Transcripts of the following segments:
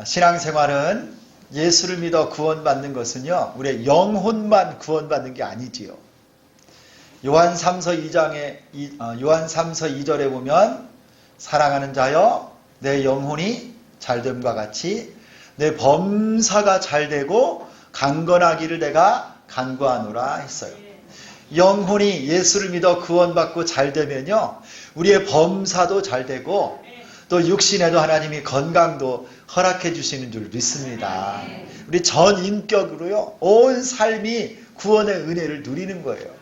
신앙생활은 예수를 믿어 구원받는 것은요, 우리의 영혼만 구원받는 게 아니지요. 요한 3서 2절에 보면 사랑하는 자여 내 영혼이 잘됨과 같이 내 범사가 잘되고 강건하기를 내가 간구하노라 했어요. 영혼이 예수를 믿어 구원받고 잘되면요, 우리의 범사도 잘되고 또 육신에도 하나님이 건강도 허락해 주시는 줄 믿습니다. 우리 전 인격으로요, 온 삶이 구원의 은혜를 누리는 거예요.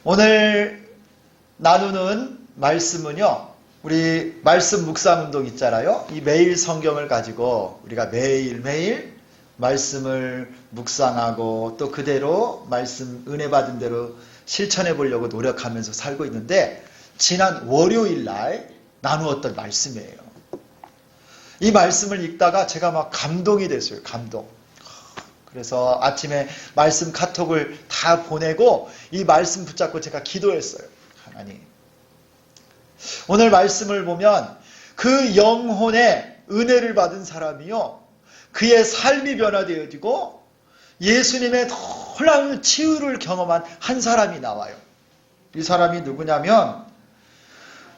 오늘 나누는 말씀은요, 우리 말씀 묵상 운동 있잖아요. 이 매일 성경을 가지고 우리가 매일매일 말씀을 묵상하고 또 그대로 말씀 은혜 받은 대로 실천해 보려고 노력하면서 살고 있는데, 지난 월요일 날 나누었던 말씀이에요. 이 말씀을 읽다가 제가 막 감동이 됐어요. 감동. 그래서 아침에 말씀 카톡을 다 보내고 이 말씀 붙잡고 제가 기도했어요. 하나님, 오늘 말씀을 보면 그 영혼의 은혜를 받은 사람이요, 그의 삶이 변화되어지고 예수님의 놀라운 치유를 경험한 한 사람이 나와요. 이 사람이 누구냐면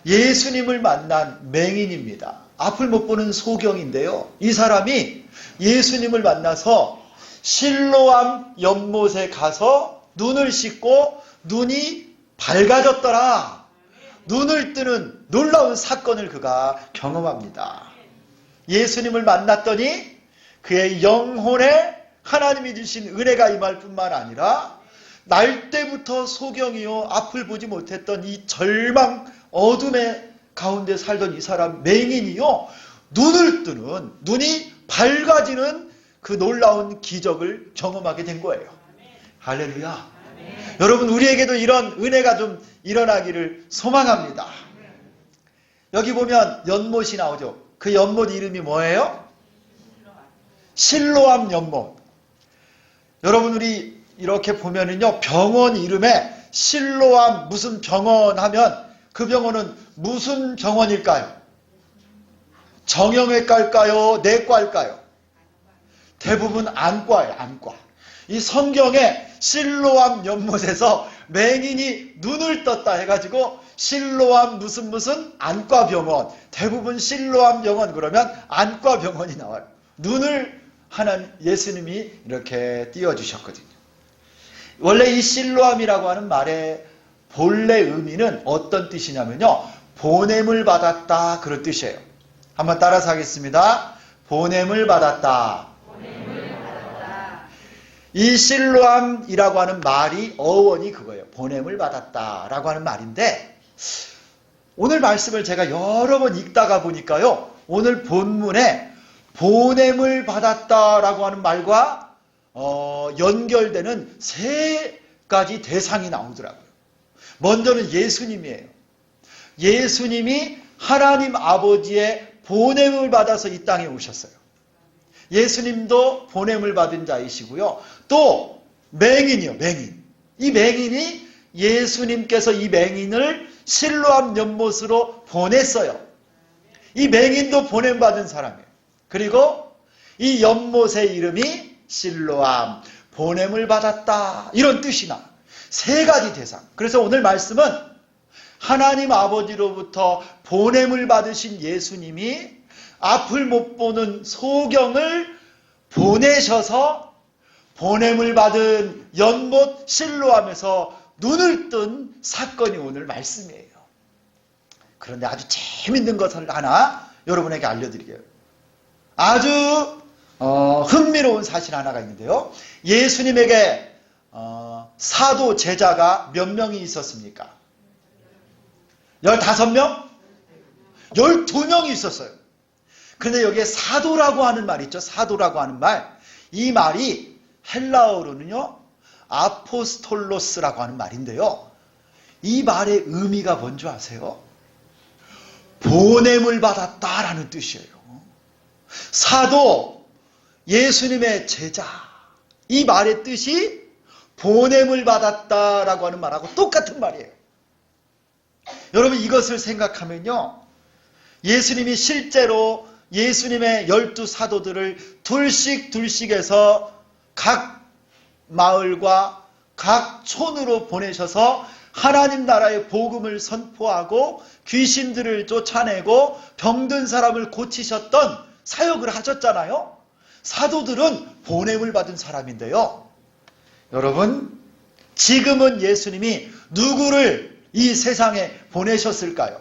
예수님을 만난 맹인입니다. 앞을 못 보는 소경인데요, 이 사람이 예수님을 만나서 실로암 연못에 가서 눈을 씻고 눈이 밝아졌더라. 눈을 뜨는 놀라운 사건을 그가 경험합니다. 예수님을 만났더니 그의 영혼에 하나님이 주신 은혜가 임할 뿐만 아니라 날 때부터 소경이요, 앞을 보지 못했던 이 절망 어둠의 가운데 살던 이 사람 맹인이요, 눈을 뜨는, 눈이 밝아지는 그 놀라운 기적을 경험하게 된 거예요. 할렐루야. 여러분, 우리에게도 이런 은혜가 좀 일어나기를 소망합니다. 여기 보면 연못이 나오죠. 그 연못 이름이 뭐예요? 실로암 연못. 여러분, 우리 이렇게 보면은요, 병원 이름에 실로암 무슨 병원 하면 그 병원은 무슨 병원일까요? 정형외과일까요? 내과일까요? 대부분 안과예요. 안과. 이 성경에 실로암 연못에서 맹인이 눈을 떴다 해가지고 실로암 무슨 안과 병원, 대부분 실로암 병원 그러면 안과 병원이 나와요. 눈을 하나님 예수님이 이렇게 띄워주셨거든요. 원래 이 실로암이라고 하는 말의 본래 의미는 어떤 뜻이냐면요, 보냄을 받았다, 그런 뜻이에요. 한번 따라서 하겠습니다. 보냄을 받았다. 이 실로암이라고 하는 말이 어원이 그거예요. 보냄을 받았다라고 하는 말인데, 오늘 말씀을 제가 여러 번 읽다가 보니까요, 오늘 본문에 보냄을 받았다라고 하는 말과 연결되는 세 가지 대상이 나오더라고요. 먼저는 예수님이에요. 예수님이 하나님 아버지의 보냄을 받아서 이 땅에 오셨어요. 예수님도 보냄을 받은 자이시고요. 또 맹인이요, 맹인. 이 맹인이 예수님께서 이 맹인을 실로암 연못으로 보냈어요. 이 맹인도 보냄 받은 사람이에요. 그리고 이 연못의 이름이 실로암, 보냄을 받았다, 이런 뜻이나 세 가지 대상. 그래서 오늘 말씀은 하나님 아버지로부터 보냄을 받으신 예수님이 앞을 못 보는 소경을 보내셔서 보냄을 받은 연못 실로암에서 눈을 뜬 사건이 오늘 말씀이에요. 그런데 아주 재밌는 것을 하나 여러분에게 알려드릴게요. 아주 흥미로운 사실 하나가 있는데요. 예수님에게 사도 제자가 몇 명이 있었습니까? 15명? 12명이 있었어요. 그런데 여기에 사도라고 하는 말 있죠. 사도라고 하는 말. 이 말이 헬라어로는요, 아포스톨로스라고 하는 말인데요. 이 말의 의미가 뭔지 아세요? 보냄을 받았다라는 뜻이에요. 사도, 예수님의 제자. 이 말의 뜻이 보냄을 받았다라고 하는 말하고 똑같은 말이에요. 여러분, 이것을 생각하면요, 예수님이 실제로 예수님의 12사도들을 둘씩 해서 각 마을과 각 촌으로 보내셔서 하나님 나라의 복음을 선포하고 귀신들을 쫓아내고 병든 사람을 고치셨던 사역을 하셨잖아요. 사도들은 보냄을 받은 사람인데요. 여러분, 지금은 예수님이 누구를 이 세상에 보내셨을까요?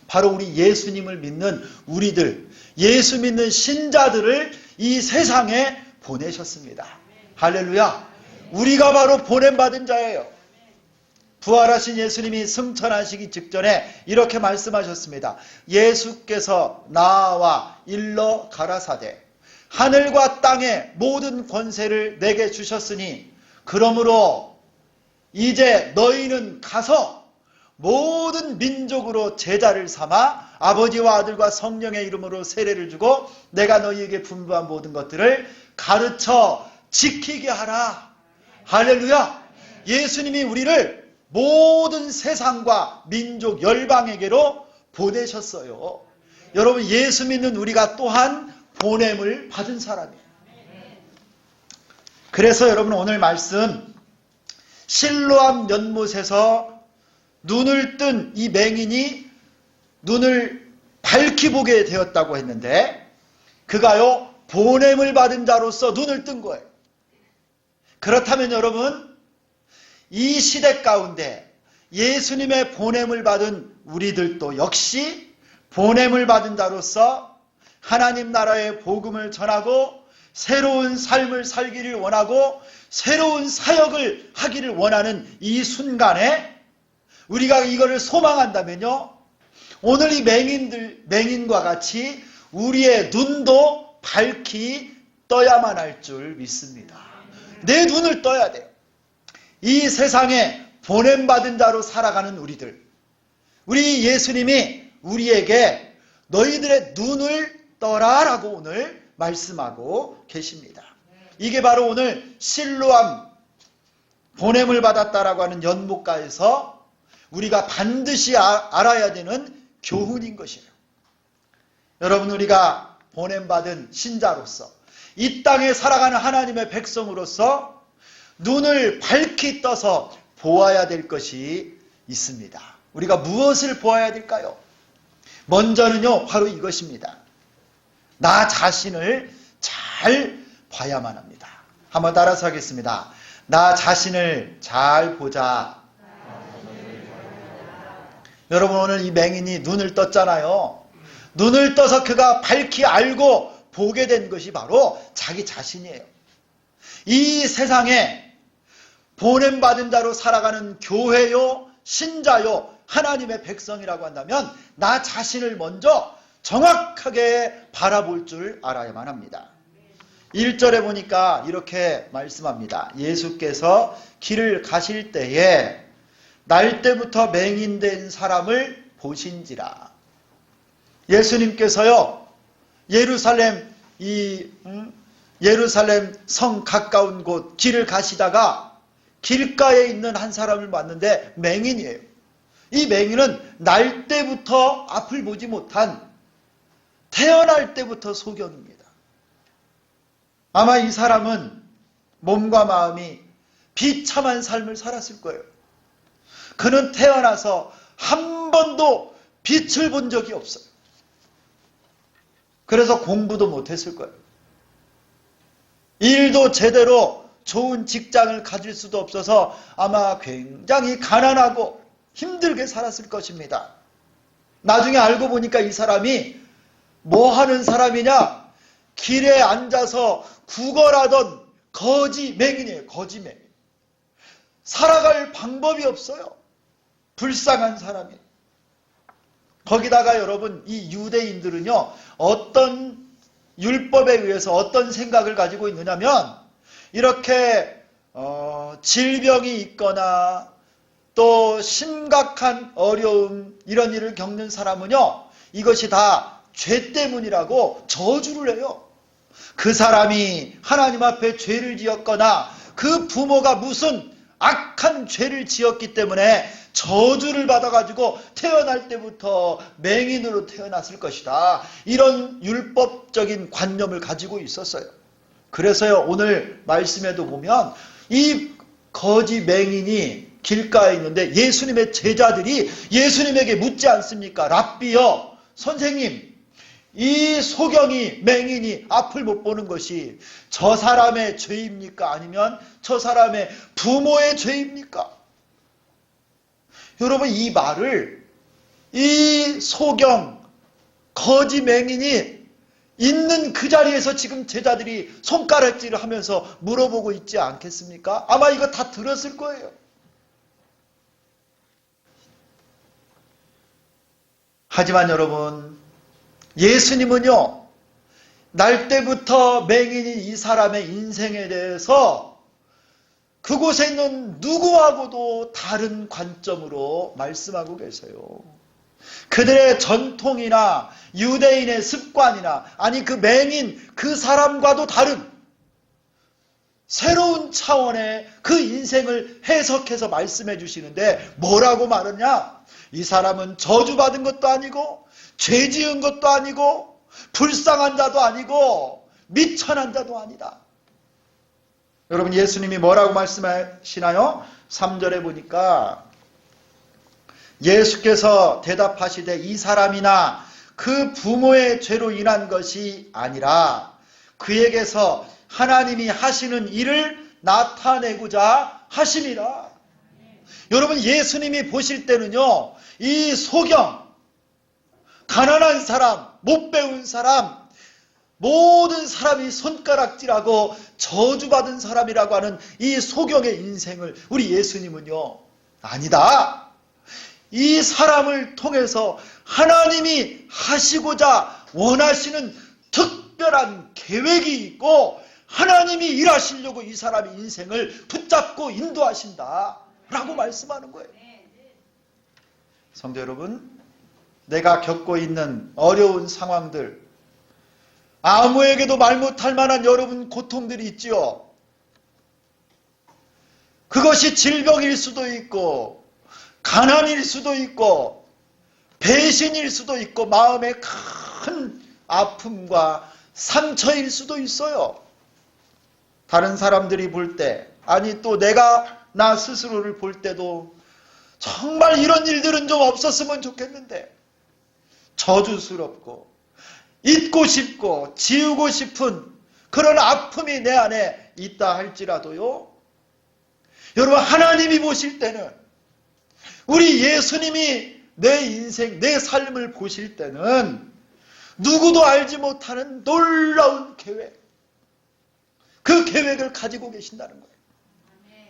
바로 우리 예수님을 믿는 우리들, 예수 믿는 신자들을 이 세상에 보내셨습니다. 할렐루야! 우리가 바로 보냄받은 자예요. 부활하신 예수님이 승천하시기 직전에 이렇게 말씀하셨습니다. 예수께서 나와 일러 가라사대 하늘과 땅의 모든 권세를 내게 주셨으니 그러므로 이제 너희는 가서 모든 민족으로 제자를 삼아 아버지와 아들과 성령의 이름으로 세례를 주고 내가 너희에게 분부한 모든 것들을 가르쳐 지키게 하라. 할렐루야! 예수님이 우리를 모든 세상과 민족 열방에게로 보내셨어요. 여러분, 예수 믿는 우리가 또한 보냄을 받은 사람이에요. 그래서 여러분, 오늘 말씀 실로암 연못에서 눈을 뜬 이 맹인이 눈을 밝히 보게 되었다고 했는데 그가요 보냄을 받은 자로서 눈을 뜬 거예요. 그렇다면 여러분, 이 시대 가운데 예수님의 보냄을 받은 우리들도 역시 보냄을 받은 자로서 하나님 나라의 복음을 전하고 새로운 삶을 살기를 원하고 새로운 사역을 하기를 원하는 이 순간에 우리가 이거를 소망한다면요, 오늘 이 맹인과 같이 우리의 눈도 밝히 떠야만 할 줄 믿습니다. 내 눈을 떠야 돼요. 이 세상에 보냄받은 자로 살아가는 우리들, 우리 예수님이 우리에게 너희들의 눈을 떠라라고 오늘 말씀하고 계십니다. 이게 바로 오늘 실로암 보냄을 받았다라고 하는 연못가에서 우리가 반드시 알아야 되는 교훈인 것이에요. 여러분, 우리가 보냄받은 신자로서 이 땅에 살아가는 하나님의 백성으로서 눈을 밝히 떠서 보아야 될 것이 있습니다. 우리가 무엇을 보아야 될까요? 먼저는요, 바로 이것입니다. 나 자신을 잘 봐야만 합니다. 한번 따라서 하겠습니다. 나 자신을 잘 보자. 여러분, 오늘 이 맹인이 눈을 떴잖아요. 눈을 떠서 그가 밝히 알고 보게 된 것이 바로 자기 자신이에요. 이 세상에 보냄받은 자로 살아가는 교회요, 신자요, 하나님의 백성이라고 한다면 나 자신을 먼저 정확하게 바라볼 줄 알아야만 합니다. 1절에 보니까 이렇게 말씀합니다. 예수께서 길을 가실 때에 날 때부터 맹인된 사람을 보신지라. 예수님께서요, 예루살렘 성 가까운 곳 길을 가시다가 길가에 있는 한 사람을 봤는데 맹인이에요. 이 맹인은 날 때부터 앞을 보지 못한, 태어날 때부터 소경입니다. 아마 이 사람은 몸과 마음이 비참한 삶을 살았을 거예요. 그는 태어나서 한 번도 빛을 본 적이 없어요. 그래서 공부도 못했을 거예요. 일도 제대로 좋은 직장을 가질 수도 없어서 아마 굉장히 가난하고 힘들게 살았을 것입니다. 나중에 알고 보니까 이 사람이 뭐 하는 사람이냐? 길에 앉아서 구걸하던 거지 맹인이에요. 거지 맹인. 살아갈 방법이 없어요. 불쌍한 사람이에요. 거기다가 여러분, 이 유대인들은요, 어떤 율법에 의해서 어떤 생각을 가지고 있느냐면, 이렇게 질병이 있거나 또 심각한 어려움, 이런 일을 겪는 사람은요, 이것이 다 죄 때문이라고 저주를 해요. 그 사람이 하나님 앞에 죄를 지었거나 그 부모가 무슨 악한 죄를 지었기 때문에 저주를 받아가지고 태어날 때부터 맹인으로 태어났을 것이다. 이런 율법적인 관념을 가지고 있었어요. 그래서요, 오늘 말씀에도 보면 이 거지 맹인이 길가에 있는데 예수님의 제자들이 예수님에게 묻지 않습니까? 랍비여, 선생님, 이 소경이, 맹인이 앞을 못 보는 것이 저 사람의 죄입니까? 아니면 저 사람의 부모의 죄입니까? 여러분, 이 말을 이 소경, 거지 맹인이 있는 그 자리에서 지금 제자들이 손가락질을 하면서 물어보고 있지 않겠습니까? 아마 이거 다 들었을 거예요. 하지만 여러분, 예수님은요, 날 때부터 맹인인 이 사람의 인생에 대해서 그곳에 있는 누구하고도 다른 관점으로 말씀하고 계세요. 그들의 전통이나 유대인의 습관이나 아니 그 맹인 그 사람과도 다른 새로운 차원의 그 인생을 해석해서 말씀해 주시는데 뭐라고 말하냐? 이 사람은 저주받은 것도 아니고 죄 지은 것도 아니고 불쌍한 자도 아니고 미천한 자도 아니다. 여러분, 예수님이 뭐라고 말씀하시나요? 3절에 보니까 예수께서 대답하시되 이 사람이나 그 부모의 죄로 인한 것이 아니라 그에게서 하나님이 하시는 일을 나타내고자 하심이라. 여러분, 예수님이 보실 때는요, 이 소경, 가난한 사람, 못 배운 사람, 모든 사람이 손가락질하고 저주받은 사람이라고 하는 이 소경의 인생을 우리 예수님은요, 아니다. 이 사람을 통해서 하나님이 하시고자 원하시는 특별한 계획이 있고 하나님이 일하시려고 이 사람의 인생을 붙잡고 인도하신다 라고 말씀하는 거예요. 성도 여러분, 내가 겪고 있는 어려운 상황들, 아무에게도 말 못할 만한 여러분 고통들이 있지요. 그것이 질병일 수도 있고 가난일 수도 있고 배신일 수도 있고 마음의 큰 아픔과 상처일 수도 있어요. 다른 사람들이 볼 때, 아니 또 내가 나 스스로를 볼 때도 정말 이런 일들은 좀 없었으면 좋겠는데 저주스럽고 잊고 싶고 지우고 싶은 그런 아픔이 내 안에 있다 할지라도요, 여러분, 하나님이 보실 때는, 우리 예수님이 내 인생, 내 삶을 보실 때는 누구도 알지 못하는 놀라운 계획, 그 계획을 가지고 계신다는 거예요.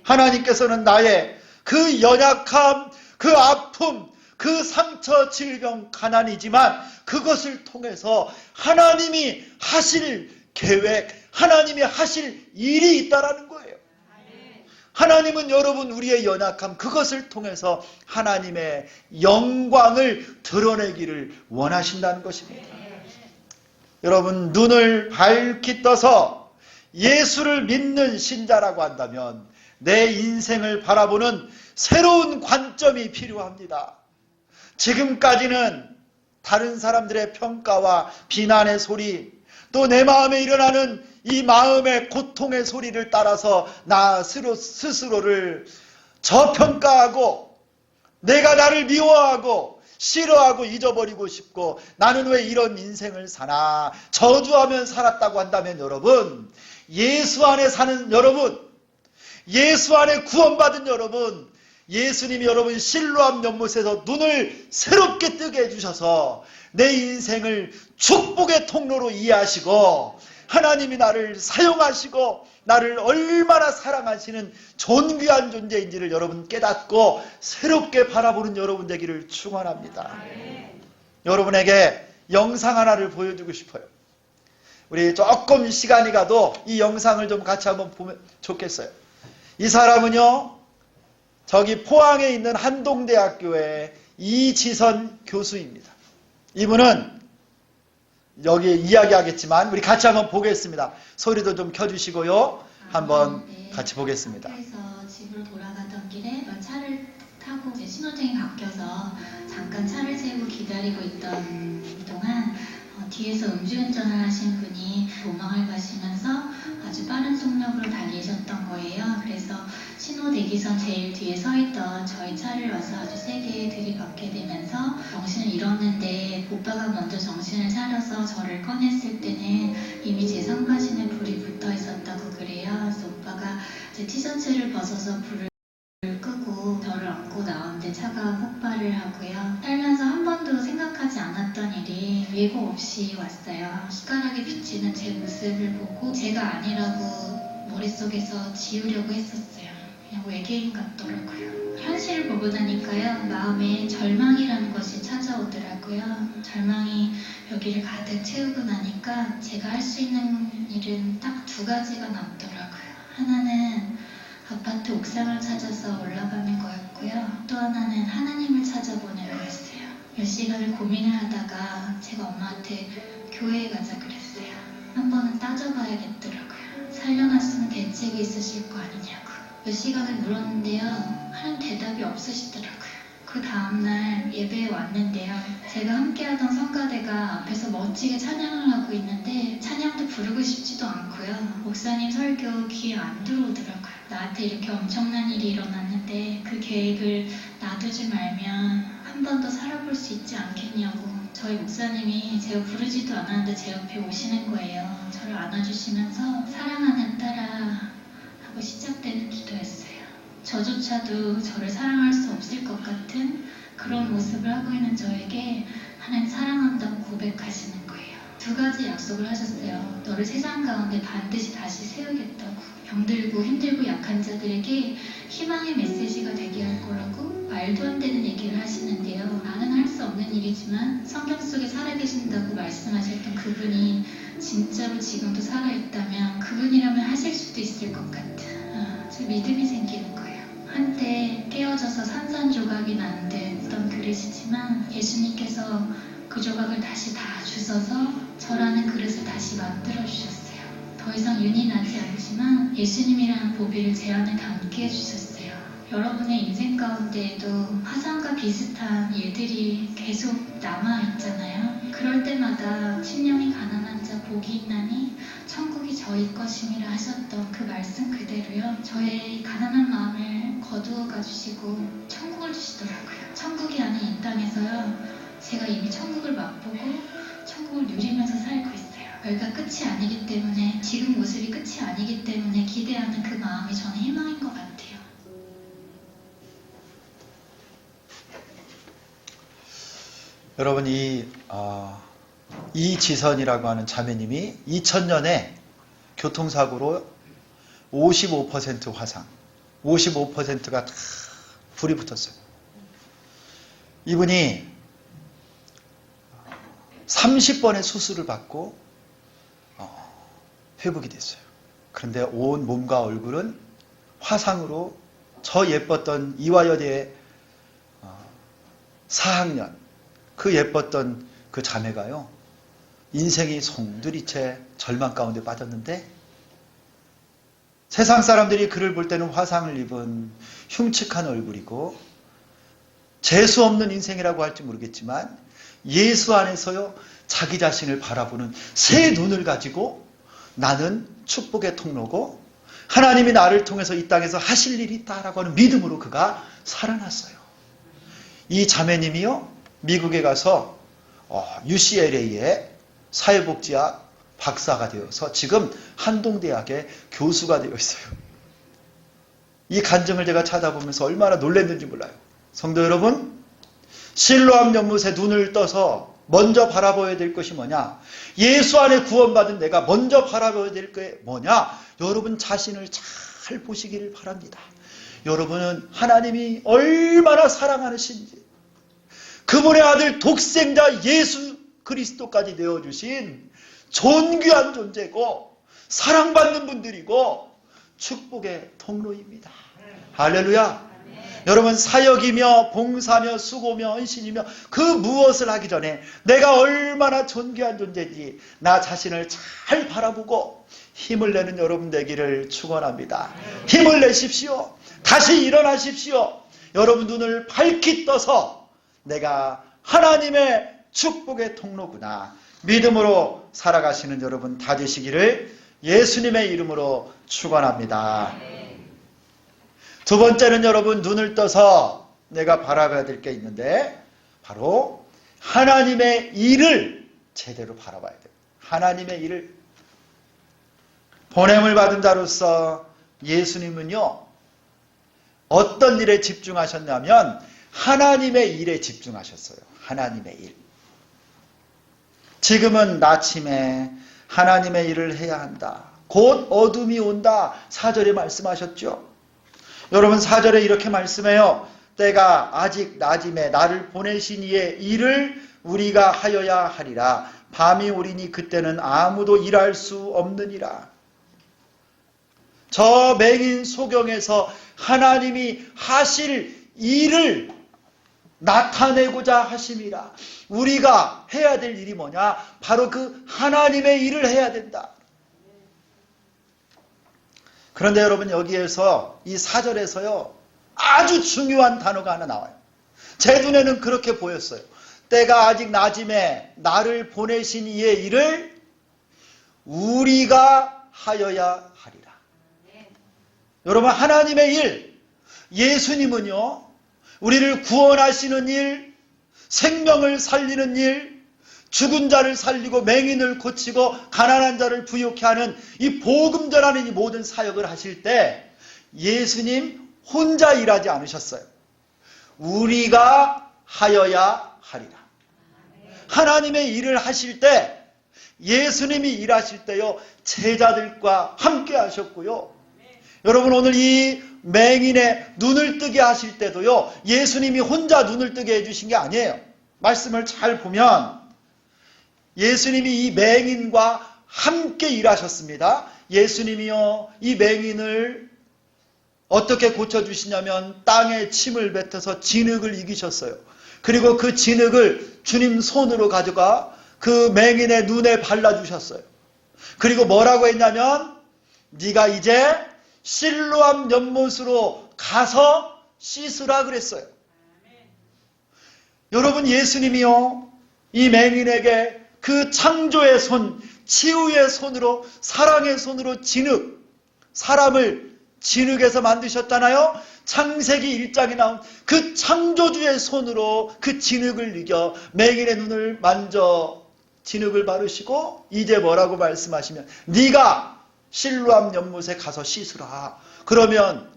하나님께서는 나의 그 연약함, 그 아픔, 그 상처, 질병, 가난이지만 그것을 통해서 하나님이 하실 계획, 하나님이 하실 일이 있다라는 거예요. 하나님은 여러분 우리의 연약함, 그것을 통해서 하나님의 영광을 드러내기를 원하신다는 것입니다. 여러분, 눈을 밝히 떠서 예수를 믿는 신자라고 한다면 내 인생을 바라보는 새로운 관점이 필요합니다. 지금까지는 다른 사람들의 평가와 비난의 소리, 또 내 마음에 일어나는 이 마음의 고통의 소리를 따라서 나 스스로를 저평가하고 내가 나를 미워하고 싫어하고 잊어버리고 싶고 나는 왜 이런 인생을 사나 저주하며 살았다고 한다면 여러분, 예수 안에 사는 여러분, 예수 안에 구원받은 여러분, 예수님이 여러분 실로암 연못에서 눈을 새롭게 뜨게 해주셔서 내 인생을 축복의 통로로 이해하시고 하나님이 나를 사용하시고 나를 얼마나 사랑하시는 존귀한 존재인지를 여러분 깨닫고 새롭게 바라보는 여러분 되기를 축원합니다. 여러분에게 영상 하나를 보여주고 싶어요. 우리 조금 시간이 가도 이 영상을 좀 같이 한번 보면 좋겠어요. 이 사람은요, 저기 포항에 있는 한동대학교의 이지선 교수입니다. 이분은 여기 이야기하겠지만 우리 같이 한번 보겠습니다. 소리도 좀 켜주시고요. 한번 같이 보겠습니다. 학교에서 집으로 돌아가던 길에 차를 타고 하고 이제 신호등이 바뀌어서 잠깐 차를 세우고 기다리고 있던 동안 뒤에서 음주운전을 하신 분이 도망을 가시면서 아주 빠른 속력으로 달리셨던 거예요. 그래서 신호 대기선 제일 뒤에 서 있던 저희 차를 와서 아주 세게 들이받게 되면서 정신을 잃었는데 오빠가 먼저 정신을 차려서 저를 꺼냈을 때는 이미 제 상반신에 불이 붙어 있었다고 그래요. 그래서 오빠가 제 티셔츠를 벗어서 불을 끄고 저를 안고 나오는데 차가 폭발을 하고요. 살면서 한 번도 생각하지 않았던 일이 예고 없이 왔어요. 숟가락이 비치는 제 모습을 보고 제가 아니라고 머릿속에서 지우려고 했었어요. 그냥 외계인 같더라고요. 현실을 보고 나니까요. 마음에 절망이라는 것이 찾아오더라고요. 절망이 여기를 가득 채우고 나니까 제가 할 수 있는 일은 딱 두 가지가 남더라고요. 하나는 아파트 옥상을 찾아서 올라가는 거였고요. 또 하나는 하나님을 찾아보는 거였어요. 몇 시간을 고민을 하다가 제가 엄마한테 교회에 가자 그랬어요. 한 번은 따져봐야겠더라고요. 살려낼 수 있는 대책이 있으실 거 아니냐고. 몇 시간을 물었는데요. 하는 대답이 없으시더라고요. 그 다음날 예배에 왔는데요. 제가 함께하던 성가대가 앞에서 멋지게 찬양을 하고 있는데 찬양도 부르고 싶지도 않고요. 목사님 설교 귀에 안 들어오더라고요. 나한테 이렇게 엄청난 일이 일어났는데 그 계획을 놔두지 말면 한 번 더 살아볼 수 있지 않겠냐고. 저희 목사님이 제가 부르지도 않았는데 제 옆에 오시는 거예요. 저를 안아주시면서 사랑하는 딸아 하고 시작되는 기도였어요. 저조차도 저를 사랑할 수 없을 것 같은 그런 모습을 하고 있는 저에게 하나님 사랑한다고 고백하시는 거예요. 두 가지 약속을 하셨어요. 너를 세상 가운데 반드시 다시 세우겠다고. 병들고 힘들고 약한 자들에게 희망의 메시지가 되게 할 거라고 말도 안 되는 얘기를 하시는데요. 나는 할 수 없는 일이지만 성경 속에 살아계신다고 말씀하셨던 그분이 진짜로 지금도 살아있다면 그분이라면 하실 수도 있을 것 같은 제 믿음이 생기는 거예요. 한때 깨어져서 산산조각이 난 듯던 그릇이지만 예수님께서 그 조각을 다시 다 주셔서 저라는 그릇을 다시 만들어 주셨어요. 더 이상 윤이 나지 않지만 예수님이라는 보배를 제 안에 담게 해주셨어요. 여러분의 인생 가운데에도 화상과 비슷한 일들이 계속 남아있잖아요. 그럴 때마다 심령이 가난한 자 복이 있나니 천국이 저희 것임이라 하셨던 그 말씀 그대로요. 저의 가난한 마음을 거두어 가주시고 천국을 주시더라고요. 천국이 아닌 이 땅에서요. 제가 이미 천국을 맛보고 천국을 누리면서 살고 있어요. 여기가 끝이 아니기 때문에 지금 모습이 끝이 아니기 때문에 기대하는 그 마음이 저는 희망인 것 같아요. 여러분 이지선이라고 하는 자매님이 2000년에 교통사고로 55% 화상, 55%가 다 불이 붙었어요. 이분이 30번의 수술을 받고 회복이 됐어요. 그런데 온 몸과 얼굴은 화상으로 저 예뻤던 이화여대의 4학년 그 예뻤던 그 자매가요. 인생이 송두리째 절망 가운데 빠졌는데 세상 사람들이 그를 볼 때는 화상을 입은 흉측한 얼굴이고 재수 없는 인생이라고 할지 모르겠지만 예수 안에서요 자기 자신을 바라보는 새 눈을 가지고 나는 축복의 통로고 하나님이 나를 통해서 이 땅에서 하실 일이 있다라고 하는 믿음으로 그가 살아났어요. 이 자매님이요 미국에 가서 UCLA의 사회복지학 박사가 되어서 지금 한동대학의 교수가 되어 있어요. 이 간증을 제가 찾아보면서 얼마나 놀랐는지 몰라요. 성도 여러분, 실로암 연못에 눈을 떠서 먼저 바라봐야 될 것이 뭐냐? 예수 안에 구원받은 내가 먼저 바라봐야 될 게 뭐냐? 여러분 자신을 잘 보시기를 바랍니다. 여러분은 하나님이 얼마나 사랑하시는지 그분의 아들 독생자 예수 그리스도까지 되어주신 존귀한 존재고 사랑받는 분들이고 축복의 통로입니다. 할렐루야. 여러분 사역이며 봉사며 수고며 헌신이며 그 무엇을 하기 전에 내가 얼마나 존귀한 존재인지 나 자신을 잘 바라보고 힘을 내는 여러분 되기를 축원합니다. 힘을 내십시오. 다시 일어나십시오. 여러분 눈을 밝히 떠서 내가 하나님의 축복의 통로구나, 믿음으로 살아가시는 여러분 다 되시기를 예수님의 이름으로 축원합니다. 두 번째는 여러분 눈을 떠서 내가 바라봐야 될 게 있는데, 바로 하나님의 일을 제대로 바라봐야 돼요. 하나님의 일을. 보냄을 받은 자로서 예수님은요, 어떤 일에 집중하셨냐면 하나님의 일에 집중하셨어요. 하나님의 일. 지금은 나침에 하나님의 일을 해야 한다. 곧 어둠이 온다. 4절에 말씀하셨죠. 여러분 4절에 이렇게 말씀해요. 때가 아직 낮임에 나를 보내신 이의 일을 우리가 하여야 하리라. 밤이 오리니 그때는 아무도 일할 수 없느니라. 저 맹인 소경에서 하나님이 하실 일을 나타내고자 하심이라. 우리가 해야 될 일이 뭐냐? 바로 그 하나님의 일을 해야 된다. 그런데 여러분 여기에서 이 4절에서요 아주 중요한 단어가 하나 나와요. 제 눈에는 그렇게 보였어요. 때가 아직 낮임에 나를 보내신 이의 일을 우리가 하여야 하리라. 여러분 하나님의 일, 예수님은요 우리를 구원하시는 일, 생명을 살리는 일, 죽은 자를 살리고 맹인을 고치고 가난한 자를 부유케 하는 이 복음 전하는 이 모든 사역을 하실 때 예수님 혼자 일하지 않으셨어요. 우리가 하여야 하리라. 하나님의 일을 하실 때, 예수님이 일하실 때요 제자들과 함께 하셨고요. 여러분 오늘 이 맹인의 눈을 뜨게 하실 때도요 예수님이 혼자 눈을 뜨게 해주신 게 아니에요. 말씀을 잘 보면 예수님이 이 맹인과 함께 일하셨습니다. 예수님이요 이 맹인을 어떻게 고쳐주시냐면 땅에 침을 뱉어서 진흙을 이기셨어요. 그리고 그 진흙을 주님 손으로 가져가 그 맹인의 눈에 발라주셨어요. 그리고 뭐라고 했냐면 네가 이제 실로암 연못으로 가서 씻으라 그랬어요. 여러분 예수님이요 이 맹인에게 그 창조의 손, 치유의 손으로, 사랑의 손으로 진흙, 사람을 진흙에서 만드셨잖아요. 창세기 1장에 나온 그 창조주의 손으로 그 진흙을 이겨 맹인의 눈을 만져 진흙을 바르시고 이제 뭐라고 말씀하시면 네가 실로암 연못에 가서 씻으라. 그러면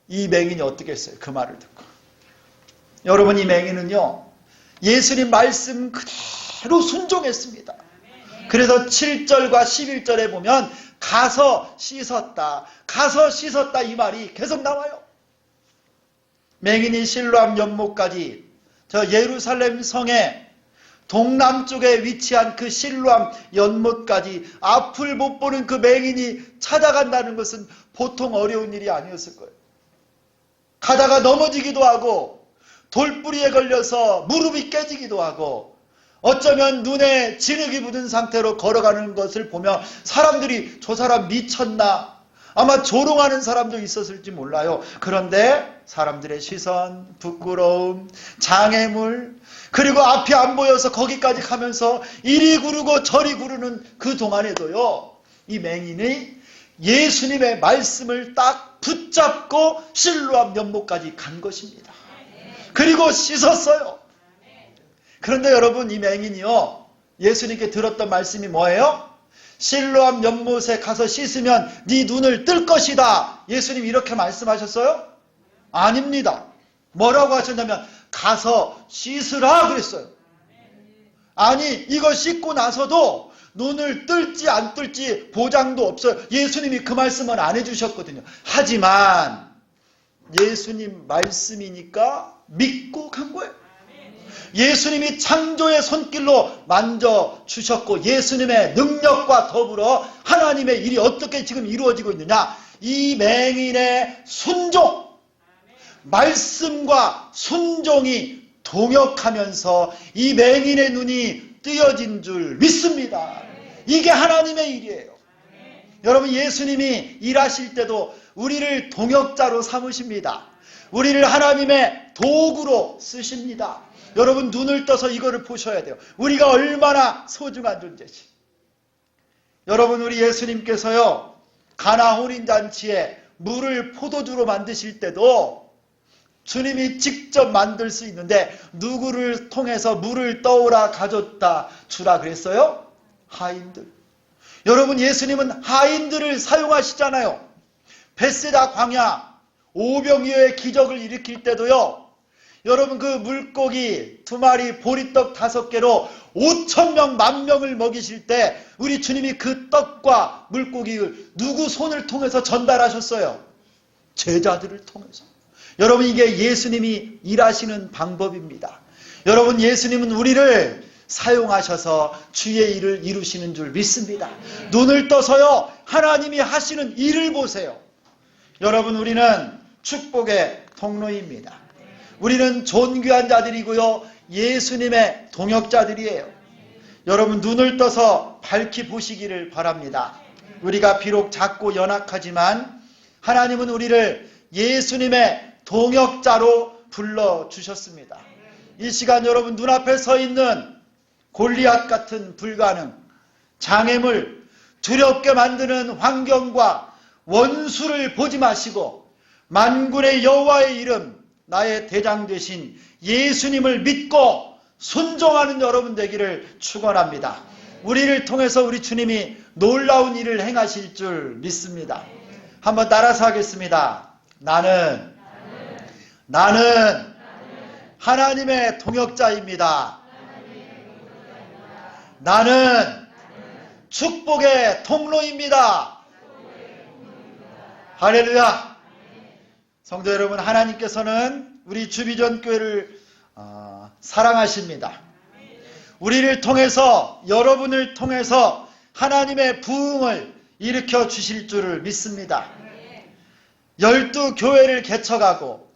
이 맹인이 어떻게 했어요? 그 말을 듣고. 여러분 이 맹인은요 예수님 말씀 그대로 순종했습니다. 그래서 7절과 11절에 보면 가서 씻었다, 가서 씻었다 이 말이 계속 나와요. 맹인이 실로암 연못까지 저 예루살렘 성의 동남쪽에 위치한 그 실로암 연못까지 앞을 못 보는 그 맹인이 찾아간다는 것은 보통 어려운 일이 아니었을 거예요. 가다가 넘어지기도 하고 돌뿌리에 걸려서 무릎이 깨지기도 하고 어쩌면 눈에 진흙이 묻은 상태로 걸어가는 것을 보며 사람들이 저 사람 미쳤나? 아마 조롱하는 사람도 있었을지 몰라요. 그런데 사람들의 시선, 부끄러움, 장애물, 그리고 앞이 안 보여서 거기까지 가면서 이리 구르고 저리 구르는 그 동안에도요 이 맹인이 예수님의 말씀을 딱 붙잡고 실로암 연못까지 간 것입니다. 그리고 씻었어요. 그런데 여러분 이 맹인이요 예수님께 들었던 말씀이 뭐예요? 실로암 연못에 가서 씻으면 네 눈을 뜰 것이다. 예수님 이렇게 말씀하셨어요? 아닙니다. 뭐라고 하셨냐면 가서 씻으라 그랬어요. 아니 이거 씻고 나서도 눈을 뜰지 안 뜰지 보장도 없어요. 예수님이 그 말씀은 안 해주셨거든요. 하지만 예수님 말씀이니까 믿고 간 거예요. 예수님이 창조의 손길로 만져주셨고 예수님의 능력과 더불어 하나님의 일이 어떻게 지금 이루어지고 있느냐, 이 맹인의 순종, 말씀과 순종이 동역하면서 이 맹인의 눈이 뜨여진 줄 믿습니다. 이게 하나님의 일이에요. 여러분 예수님이 일하실 때도 우리를 동역자로 삼으십니다. 우리를 하나님의 도구로 쓰십니다. 여러분 눈을 떠서 이거를 보셔야 돼요. 우리가 얼마나 소중한 존재지. 여러분 우리 예수님께서요 가나 혼인잔치에 물을 포도주로 만드실 때도 주님이 직접 만들 수 있는데 누구를 통해서 물을 떠오라 가져다 주라 그랬어요? 하인들. 여러분 예수님은 하인들을 사용하시잖아요. 벳세다 광야 오병이어의 기적을 일으킬 때도요. 여러분 그 물고기 2마리 보리떡 5개로 5,000명 10,000명을 먹이실 때 우리 주님이 그 떡과 물고기를 누구 손을 통해서 전달하셨어요? 제자들을 통해서. 여러분 이게 예수님이 일하시는 방법입니다. 여러분 예수님은 우리를 사용하셔서 주의 일을 이루시는 줄 믿습니다. 눈을 떠서요 하나님이 하시는 일을 보세요. 여러분 우리는 축복의 통로입니다. 우리는 존귀한 자들이고요 예수님의 동역자들이에요. 여러분 눈을 떠서 밝히 보시기를 바랍니다. 우리가 비록 작고 연약하지만 하나님은 우리를 예수님의 동역자로 불러주셨습니다. 이 시간 여러분 눈앞에 서 있는 골리앗 같은 불가능, 장애물, 두렵게 만드는 환경과 원수를 보지 마시고 만군의 여호와의 이름, 나의 대장 되신 예수님을 믿고 순종하는 여러분 되기를 축원합니다. 우리를 통해서 우리 주님이 놀라운 일을 행하실 줄 믿습니다. 한번 따라서 하겠습니다. 나는 하나님의 동역자입니다. 나는 축복의 통로입니다. 할렐루야. 성도 여러분, 하나님께서는 우리 주비전 교회를 사랑하십니다. 우리를 통해서, 여러분을 통해서 하나님의 부흥을 일으켜 주실 줄을 믿습니다. 12교회를 개척하고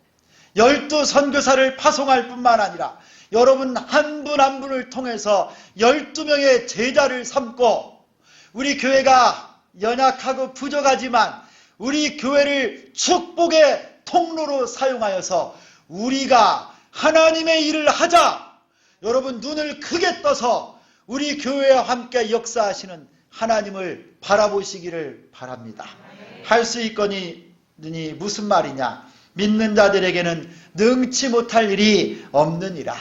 12선교사를 파송할 뿐만 아니라 여러분 한 분 한 분을 통해서 12명의 제자를 삼고 우리 교회가 연약하고 부족하지만 우리 교회를 축복의 통로로 사용하여서 우리가 하나님의 일을 하자. 여러분 눈을 크게 떠서 우리 교회와 함께 역사하시는 하나님을 바라보시기를 바랍니다. 할 수 있거니 무슨 말이냐? 믿는 자들에게는 능치 못할 일이 없느니라.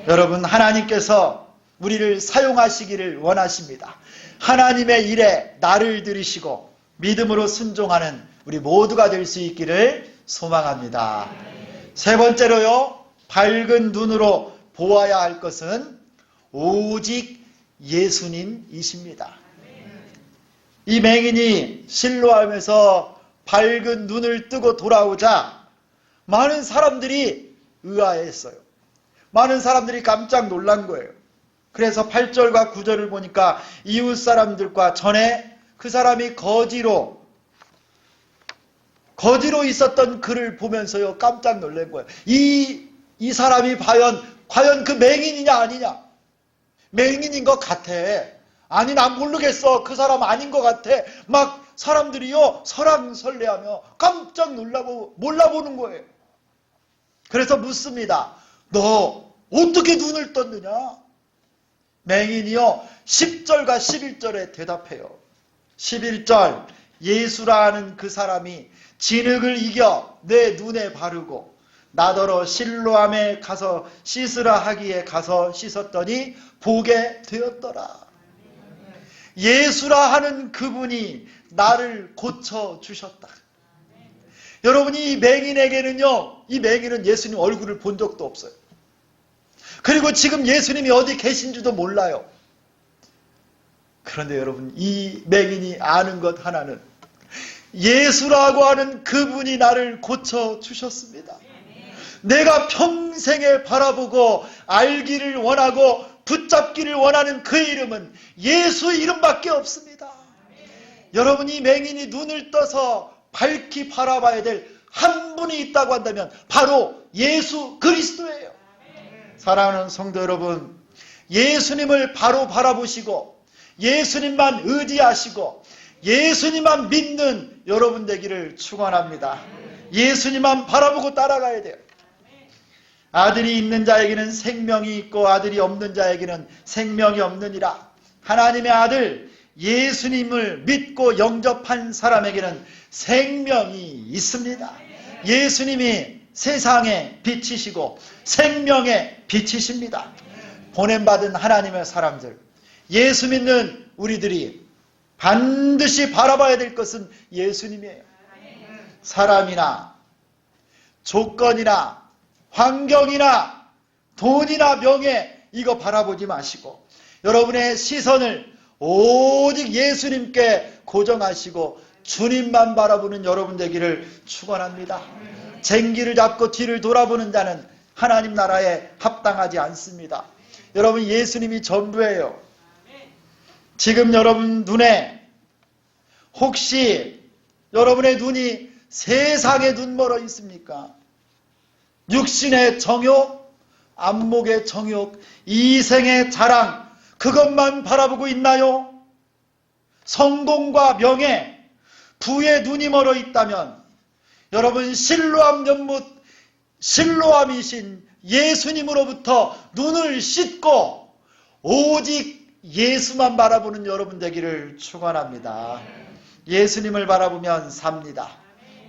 여러분 하나님께서 우리를 사용하시기를 원하십니다. 하나님의 일에 나를 들이시고 믿음으로 순종하는 우리 모두가 될 수 있기를 소망합니다. 세 번째로요, 밝은 눈으로 보아야 할 것은 오직 예수님이십니다. 이 맹인이 실로암에서 밝은 눈을 뜨고 돌아오자 많은 사람들이 의아했어요. 많은 사람들이 깜짝 놀란 거예요. 그래서 8절과 9절을 보니까 이웃 사람들과 전에 그 사람이 거지로 있었던 그를 보면서요 깜짝 놀란 거예요. 이 사람이 과연 그 맹인이냐 아니냐? 맹인인 것 같아. 아니 난 모르겠어. 그 사람 아닌 것 같아. 막 사람들이요 설왕설래하며 깜짝 몰라보는 거예요. 그래서 묻습니다. 너 어떻게 눈을 떴느냐? 맹인이요 10절과 11절에 대답해요. 11절, 예수라는 그 사람이 진흙을 이겨 내 눈에 바르고 나더러 실로암에 가서 씻으라 하기에 가서 씻었더니 보게 되었더라. 예수라 하는 그분이 나를 고쳐주셨다. 여러분 이 맹인에게는요, 이 맹인은 예수님 얼굴을 본 적도 없어요. 그리고 지금 예수님이 어디 계신지도 몰라요. 그런데 여러분 이 맹인이 아는 것 하나는 예수라고 하는 그분이 나를 고쳐주셨습니다. 내가 평생에 바라보고 알기를 원하고 붙잡기를 원하는 그 이름은 예수 이름밖에 없습니다. 여러분 이 맹인이 눈을 떠서 밝히 바라봐야 될 한 분이 있다고 한다면 바로 예수 그리스도예요. 사랑하는 성도 여러분, 예수님을 바로 바라보시고 예수님만 의지하시고 예수님만 믿는 여러분 되기를 축원합니다. 예수님만 바라보고 따라가야 돼요. 아들이 있는 자에게는 생명이 있고 아들이 없는 자에게는 생명이 없느니라. 하나님의 아들 예수님을 믿고 영접한 사람에게는 생명이 있습니다. 예수님이 세상의 빛이시고 생명의 빛이십니다. 보냄받은 하나님의 사람들, 예수 믿는 우리들이 반드시 바라봐야 될 것은 예수님이에요. 사람이나 조건이나 환경이나 돈이나 명예 이거 바라보지 마시고 여러분의 시선을 오직 예수님께 고정하시고 주님만 바라보는 여러분 되기를 축원합니다. 쟁기를 잡고 뒤를 돌아보는 자는 하나님 나라에 합당하지 않습니다. 여러분 예수님이 전부예요. 지금 여러분 눈에 혹시 여러분의 눈이 세상에 눈멀어 있습니까? 육신의 정욕, 안목의 정욕, 이생의 자랑 그것만 바라보고 있나요? 성공과 명예, 부의 눈이 멀어 있다면 여러분 실로암 연못, 실로암이신 예수님으로부터 눈을 씻고 오직 예수만 바라보는 여러분 되기를 축원합니다. 예수님을 바라보면 삽니다.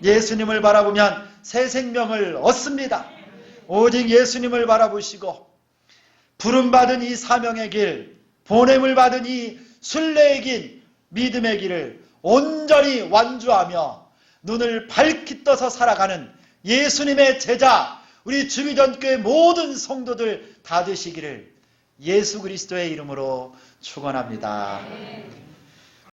예수님을 바라보면 새 생명을 얻습니다. 오직 예수님을 바라보시고 부름받은 이 사명의 길, 보냄을 받은 이 순례의 길, 믿음의 길을 온전히 완주하며 눈을 밝히 떠서 살아가는 예수님의 제자, 우리 주미전교회 모든 성도들 다 되시기를 예수 그리스도의 이름으로 축원합니다.